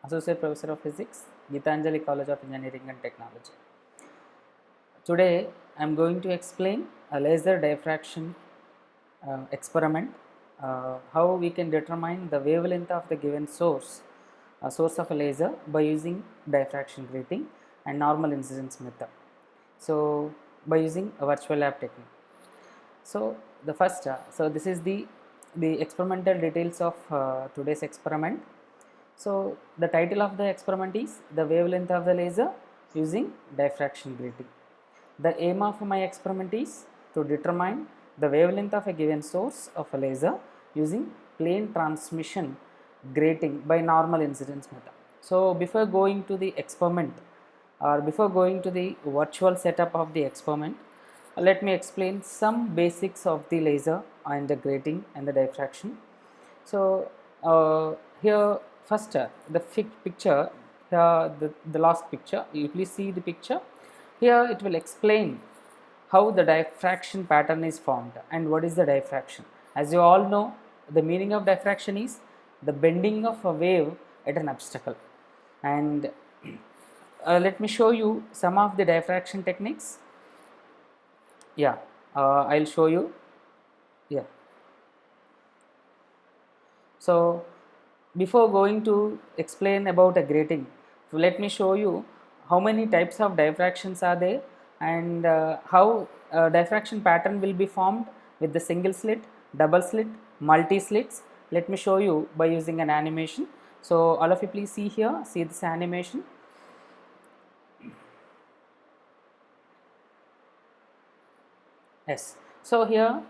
Associate Professor of Physics, Gitanjali College of Engineering and Technology. Today I am going to explain a laser diffraction experiment, how we can determine the wavelength of the given source of a laser by using diffraction grating and normal incidence method. So by using a virtual lab technique. So the first, this is the experimental details of today's experiment. So the title of the experiment is the wavelength of the laser using diffraction grating. The aim of my experiment is to determine the wavelength of a given source of a laser using plane transmission grating by normal incidence method. So before going to the experiment or before going to the virtual setup of the experiment, let me explain some basics of the laser and the grating and the diffraction. So here first the picture, the last picture, you please see the picture. Here it will explain how the diffraction pattern is formed and what is the diffraction. As you all know, the meaning of diffraction is the bending of a wave at an obstacle. And let me show you some of the diffraction techniques. Yeah, I'll show you. Yeah. So before going to explain about a grating, let me show you how many types of diffractions are there and how diffraction pattern will be formed with the single slit, double slit, multi slits. Let me show you by using an animation. So all of you please see here, see this animation. Yes. So here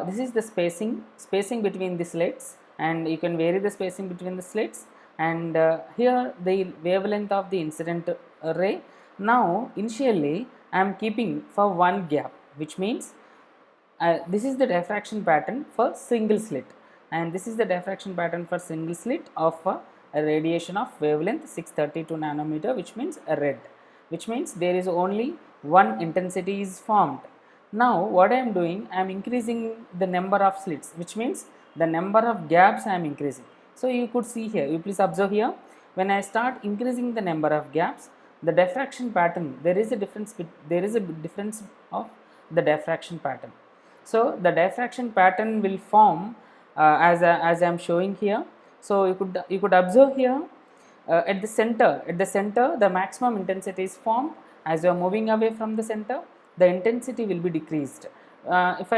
this is the spacing between the slits, and you can vary the spacing between the slits, and here the wavelength of the incident ray. Now initially I am keeping for one gap, which means this is the diffraction pattern for single slit, and this is the diffraction pattern for single slit of a radiation of wavelength 632 nanometer, which means a red, which means there is only one intensity is formed. Now what I am doing, I am increasing the number of slits, which means the number of gaps I am increasing. So you could see here, you please observe here, when I start increasing the number of gaps, the diffraction pattern, there is a difference of the diffraction pattern. So the diffraction pattern will form as I am showing here. So you could observe here at the center the maximum intensity is formed. As you are moving away from the center, the intensity will be decreased. If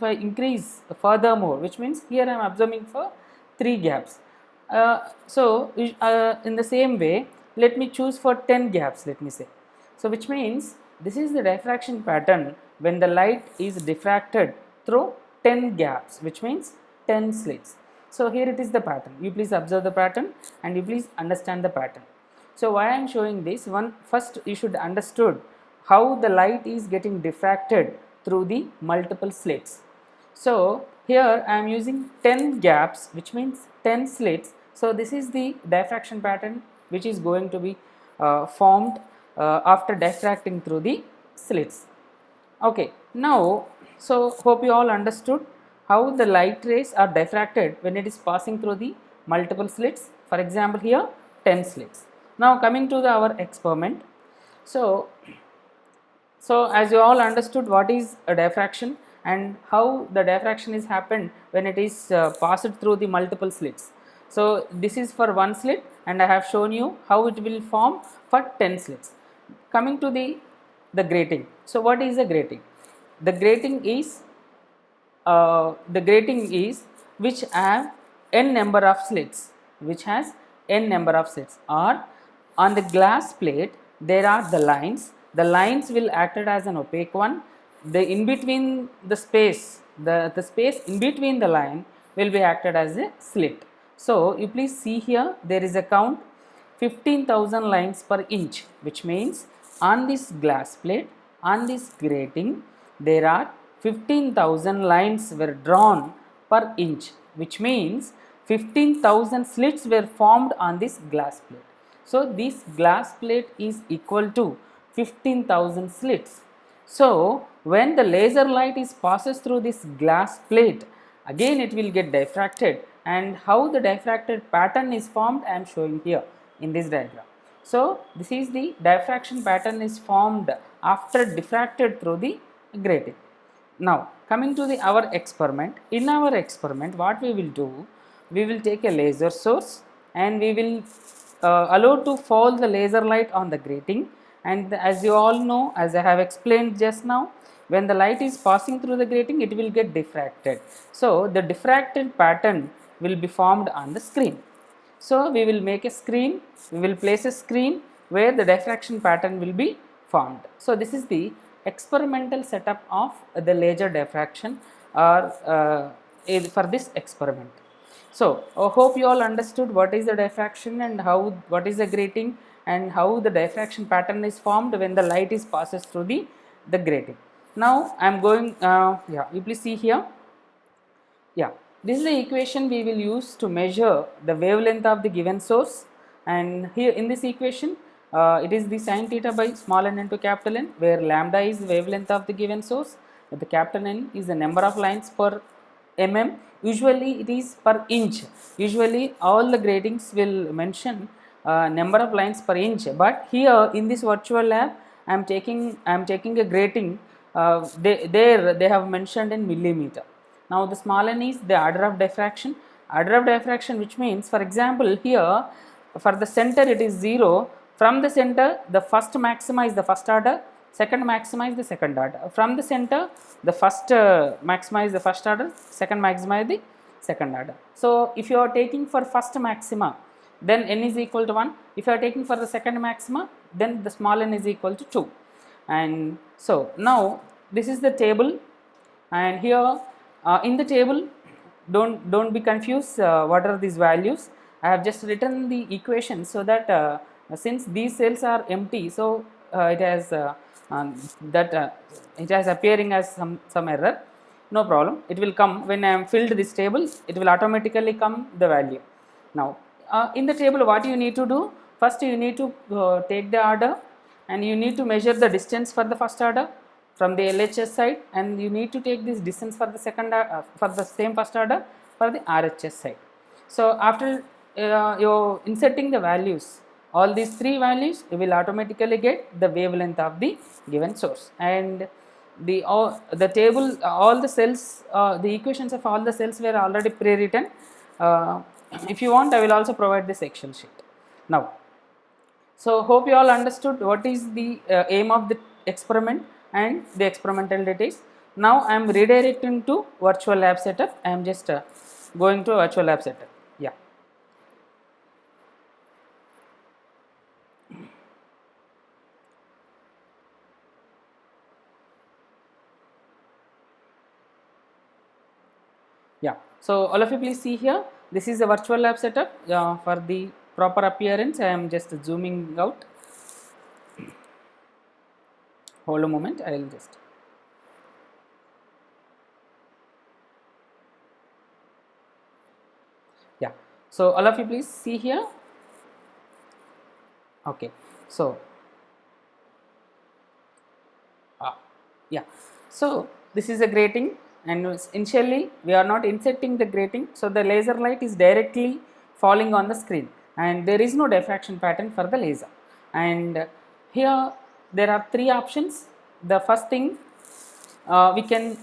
I increase furthermore, which means here I am observing for 3 gaps. In the same way, let me choose for 10 gaps, let me say. So which means this is the diffraction pattern when the light is diffracted through 10 gaps, which means 10 slits. So here it is the pattern. You please observe the pattern and you please understand the pattern. So why I am showing this, first you should understood how the light is getting diffracted through the multiple slits. So here I am using 10 gaps, which means 10 slits. So this is the diffraction pattern which is going to be formed after diffracting through the slits. Okay, now so hope you all understood how the light rays are diffracted when it is passing through the multiple slits. For example, here 10 slits. Now coming to our experiment. So as you all understood what is a diffraction and how the diffraction is happened when it is passed through the multiple slits. So this is for one slit, and I have shown you how it will form for 10 slits. Coming to the grating. So what is a grating? The grating is which have n number of slits, or on the glass plate there are the lines. The lines will act as an opaque one. The in between the space, the space in between the line will be acted as a slit. So you please see here, there is a count 15,000 lines per inch, which means on this glass plate, on this grating, there are 15,000 lines were drawn per inch, which means 15,000 slits were formed on this glass plate. So this glass plate is equal to 15,000 slits. So when the laser light is passes through this glass plate, again it will get diffracted and how the diffracted pattern is formed I am showing here in this diagram. So this is the diffraction pattern is formed after diffracted through the grating. Now coming to the our experiment, in our experiment what we will do, we will take a laser source and we will allow to fall the laser light on the grating, and as you all know, as I have explained just now, when the light is passing through the grating it will get diffracted. So the diffracted pattern will be formed on the screen. So we will make a screen, we will place a screen where the diffraction pattern will be formed. So this is the experimental setup of the laser diffraction or for this experiment. So I hope you all understood what is the diffraction and what is the grating and how the diffraction pattern is formed when the light is passes through the grating. Now I am going, you please see here. Yeah, this is the equation we will use to measure the wavelength of the given source, and here in this equation it is the sin theta by small n into capital N, where lambda is the wavelength of the given source, the capital N is the number of lines per mm. Usually it is per inch. Usually all the gratings will mention number of lines per inch, but here in this virtual lab I am taking a grating, they have mentioned in millimeter. Now the small n is the order of diffraction, which means, for example, here for the center it is 0, from the center the first maxima is the first order, second maxima is the second order. From the center the first maxima is the first order, second maxima is the second order. So if you are taking for first maxima, then n is equal to 1. If you are taking for the second maxima, then the small n is equal to 2. And so now this is the table, and here in the table, don't be confused what are these values. I have just written the equation so that since these cells are empty, so it has it has appearing as some error. No problem, it will come when I am filled this table, it will automatically come the value. Now in the table what you need to do, first you need to take the order and you need to measure the distance for the first order from the LHS side, and you need to take this distance for the second for the same first order for the RHS side. So after you inserting the values, all these three values, you will automatically get the wavelength of the given source, and the table, all the cells, the equations of all the cells were already pre-written. If you want, I will also provide this Excel sheet. Now, so hope you all understood what is the aim of the experiment and the experimental details. Now I am redirecting to virtual lab setup. I am just going to virtual lab setup. Yeah. Yeah. So all of you please see here. This is a virtual lab setup. For the proper appearance, I am just zooming out. Hold a moment, I will just. Yeah, so all of you please see here. Okay, so yeah, so this is a grating, and initially we are not inserting the grating, so the laser light is directly falling on the screen and there is no diffraction pattern for the laser. And here there are three options. The first thing, we can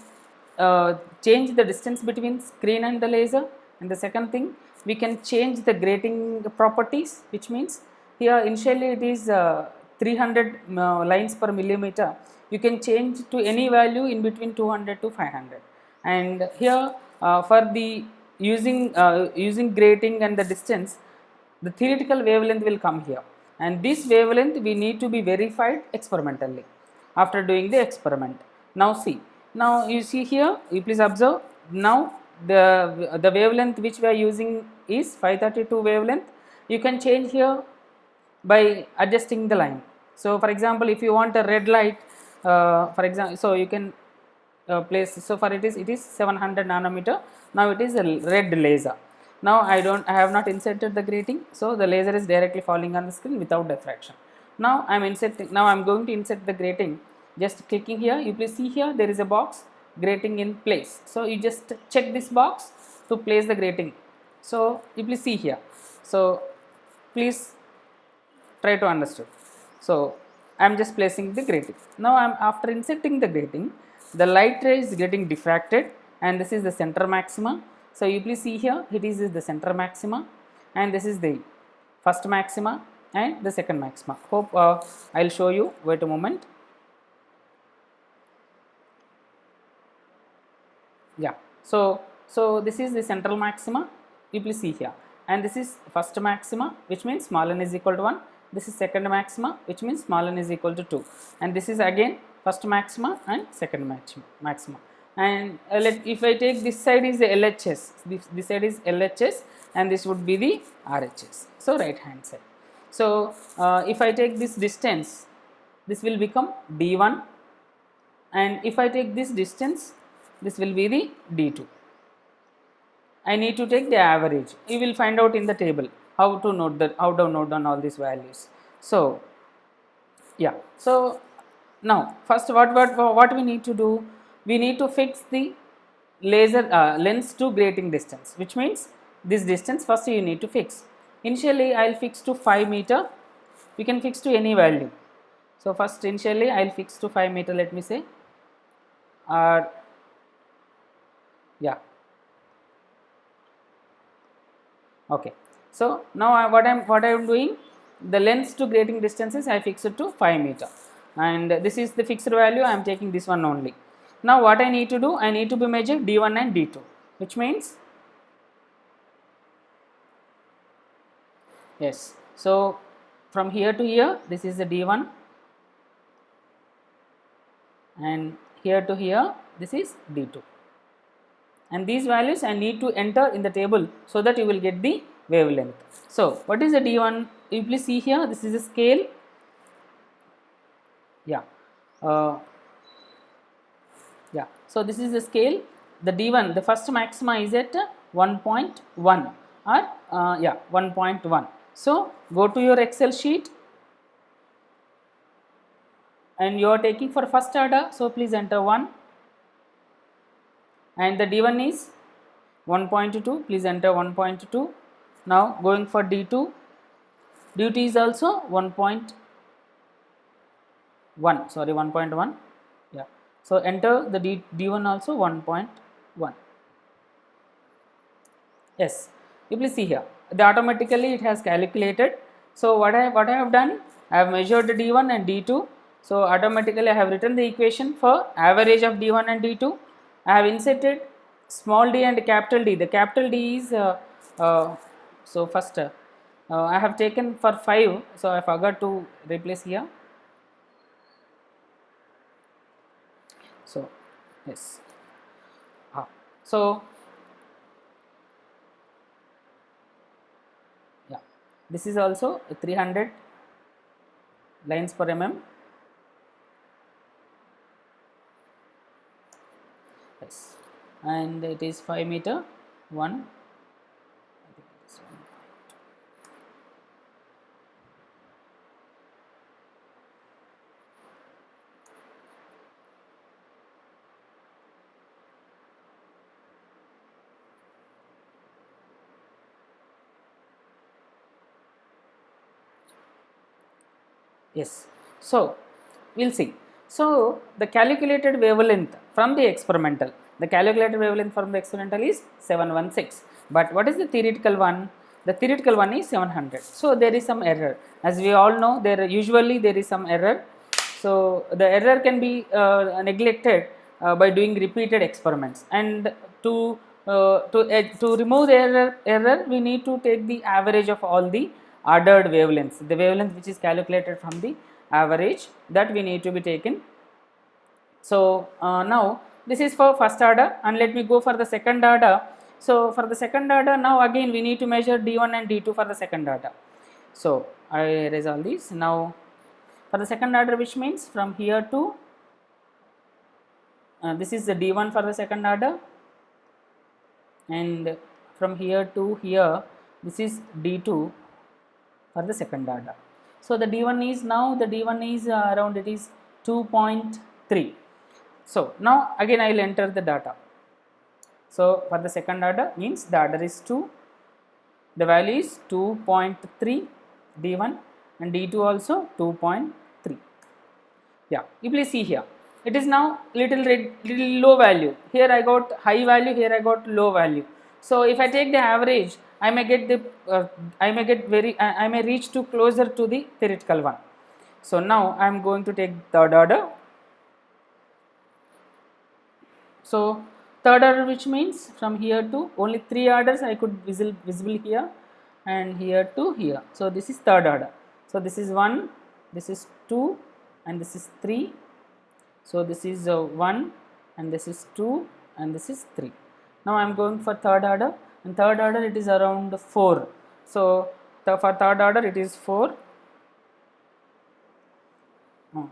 change the distance between screen and the laser, and the second thing, we can change the grating properties, which means here initially it is 300 lines per millimeter. You can change to any value in between 200 to 500, and here for the using grating and the distance, the theoretical wavelength will come here, and this wavelength we need to be verified experimentally after doing the experiment. Now see, now you see here, you please observe, now the wavelength which we are using is 532 wavelength. You can change here by adjusting the line. So for example, if you want a red light, for example, so you can place, so for it is 700 nanometer. Now it is a red laser. Now I have not inserted the grating, so the laser is directly falling on the screen without diffraction. Now I am going to insert the grating. Just clicking here, you please see here there is a box, grating in place. So you just check this box to place the grating. So you please see here. So please try to understand. So I am just placing the grating. Now I am after inserting the grating, the light ray is getting diffracted, and this is the center maxima. So you please see here, it is the center maxima, and this is the first maxima and the second maxima. Hope I will show you. Wait a moment. Yeah. So this is the central maxima. You please see here, and this is first maxima, which means small n is equal to 1. This is second maxima, which means small n is equal to 2, and this is again first maxima and second maxima. And if I take this side is the LHS, this side is LHS, and this would be the RHS. So right hand side. So if I take this distance, this will become D1, and if I take this distance, this will be the D2. I need to take the average. You will find out in the table how to note down all these values. So yeah, so now first what we need to do, we need to fix the laser lens to grating distance, which means this distance first you need to fix. Initially I will fix to 5 meter. You can fix to any value. So first initially I will fix to 5 meter, let me say, or yeah, okay. So now what I am doing, the lens to grating distances I fix it to 5 meter, and this is the fixed value. I am taking this one only. Now what I need to do, I need to be measure D1 and D2, which means yes. So from here to here, this is the D1, and here to here, this is D2, and these values I need to enter in the table so that you will get the wavelength. So what is the D1? You please see here, this is a scale. Yeah, yeah. So this is the scale. The D1, the first maxima is at 1.1 or yeah, 1.1. So go to your Excel sheet, and you are taking for first order. So please enter 1, and the D1 is 1.2. Please enter 1.2. Now going for D2. D2 is also 1.1. Sorry, 1.1. Yeah. So enter the D1 also 1.1. Yes. You please see here. Automatically it has calculated. So what I have done, I have measured the D1 and D2. So automatically I have written the equation for average of D1 and D2. I have inserted small d and capital D. The capital D is so first I have taken for 5. So I forgot to replace here. So yes. So yeah, this is also 300 lines per mm. Yes, and it is 5 meter 1. I think it is 1. Yes, so we'll see. So the calculated wavelength from the experimental, the calculated wavelength from the experimental is 716. But what is the theoretical one? The theoretical one is 700. So there is some error. As we all know, usually there is some error. So the error can be neglected by doing repeated experiments. And to remove the error, we need to take the average of all the ordered wavelengths, the wavelength which is calculated from the average, that we need to be taken. So now this is for first order, and let me go for the second order. So for the second order, now again we need to measure D1 and D2 for the second order. So I erase all these. Now for the second order, which means from here to this is the D1 for the second order, and from here to here this is D2 for the second order. So the D1 is now around, it is 2.3. So now again I will enter the data. So for the second order means the order is 2, the value is 2.3 D1 and D2 also 2.3. Yeah, you please see here. It is now little low value. Here I got high value. Here I got low value. So if I take the average, I may get the I may reach to closer to the theoretical one. So now I am going to take third order. So third order, which means from here to only 3 orders I could visible here and here to here. So this is third order. So this is 1, this is 2 and this is 3. So this is 1 and this is 2 and this is 3. Now I am going for third order, and third order it is around 4. So for third order it is 4.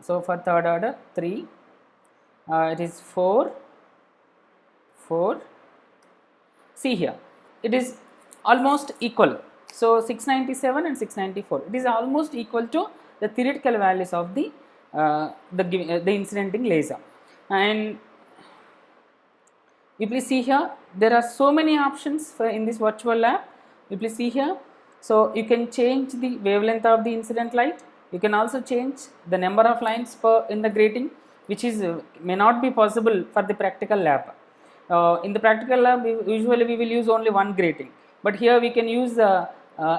So for third order 3, it is 4. See here, it is almost equal. So 697 and 694, it is almost equal to the theoretical values of the incidenting laser. And you please see here, there are so many options for in this virtual lab. You please see here, so you can change the wavelength of the incident light. You can also change the number of lines per in the grating, which is may not be possible for the practical lab. In the practical lab, usually we will use only one grating, but here we can use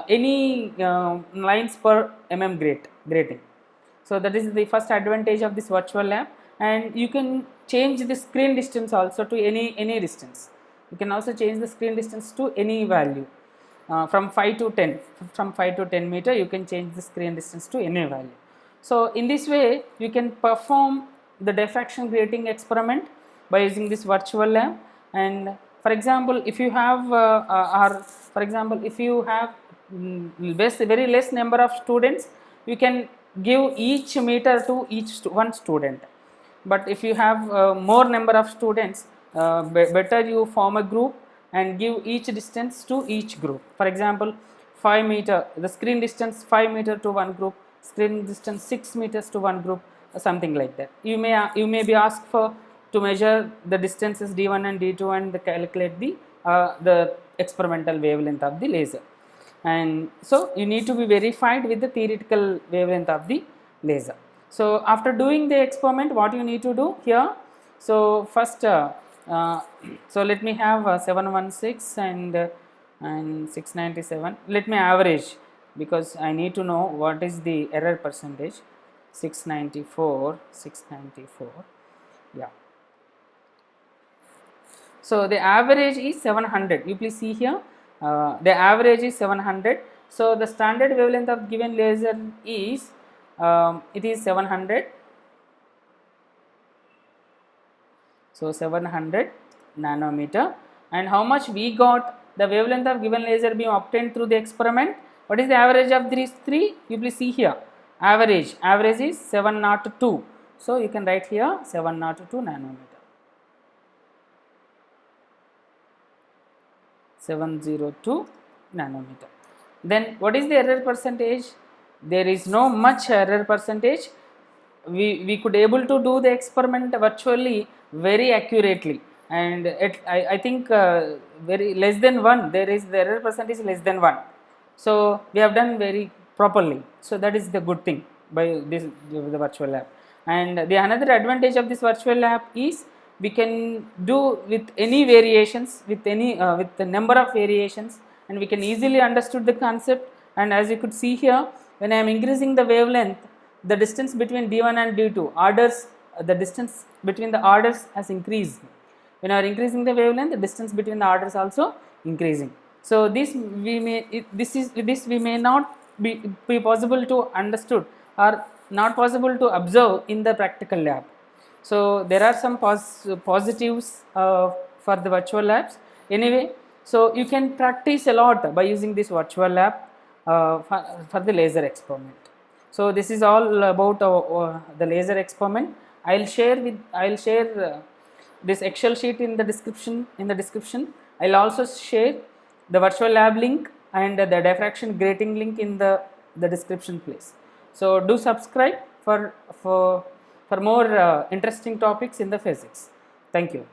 any lines per grating. So that is the first advantage of this virtual lab, and you can change the screen distance also to any distance. You can also change the screen distance to any value from 5 to 10. From 5 to 10 meter, you can change the screen distance to any value. So in this way, you can perform the diffraction grating experiment by using this virtual lab. And for example, if you have very less number of students, you can give each meter to one student. But if you have more number of students, better you form a group and give each distance to each group. For example, 5 meter, the screen distance 5 meter to one group, screen distance 6 meters to one group, something like that. You may be asked for to measure the distances D1 and D2 and calculate the experimental wavelength of the laser. And so you need to be verified with the theoretical wavelength of the laser. So after doing the experiment, what you need to do here? So first, so let me have 716 and 697. Let me average, because I need to know what is the error percentage. 694. Yeah. So the average is 700. You please see here, the average is 700. So the standard wavelength of given laser is it is 700. So 700 nanometer. And how much we got the wavelength of given laser beam obtained through the experiment? What is the average of these three? You please see here. Average is 702. So you can write here 702 nanometer. 702 nanometer. Then what is the error percentage? There is no much error percentage. We could able to do the experiment virtually very accurately, and I think very less than 1. There is the error percentage less than 1. So we have done very properly. So that is the good thing by the virtual lab. And the another advantage of this virtual lab is we can do with any variations, with the number of variations, and we can easily understood the concept. And as you could see here, when I am increasing the wavelength, the distance between D1 and D2 orders, the distance between the orders has increased. When I are increasing the wavelength, the distance between the orders also increasing. So this we may not be possible to understood or not possible to observe in the practical lab. So there are some positives for the virtual labs. Anyway, so you can practice a lot by using this virtual lab for the laser experiment. So this is all about the laser experiment. I'll share this Excel sheet in the description. I'll also share the virtual lab link and the diffraction grating link in the description place. So do subscribe for more interesting topics in the physics. Thank you.